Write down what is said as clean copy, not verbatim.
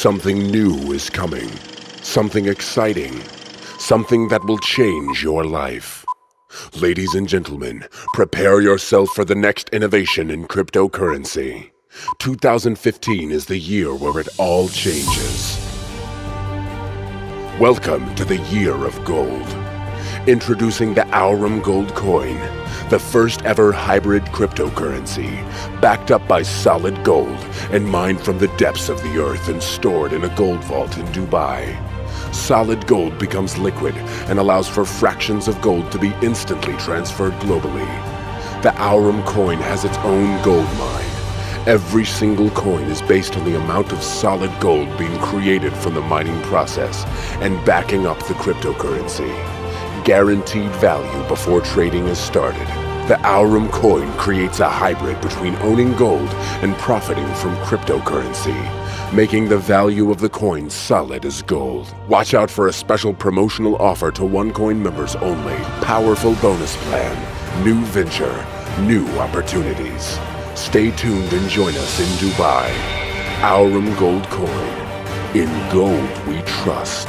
Something new is coming. Something exciting. Something that will change your life. Ladies and gentlemen, prepare yourself for the next innovation in cryptocurrency. 2015 is the year where it all changes. Welcome to the Year of Gold. Introducing the Aurum Gold Coin, the first ever hybrid cryptocurrency, backed up by solid gold and mined from the depths of the earth and stored in a gold vault in Dubai. Solid gold becomes liquid and allows for fractions of gold to be instantly transferred globally. The Aurum coin has its own gold mine. Every single coin is based on the amount of solid gold being created from the mining process and backing up the cryptocurrency. Guaranteed value before trading is started. The Aurum coin creates a hybrid between owning gold and profiting from cryptocurrency, making the value of the coin solid as gold. Watch out for a special promotional offer to OneCoin members only. Powerful bonus plan, new venture, new opportunities. Stay tuned and join us in Dubai. Aurum Gold Coin. In gold we trust.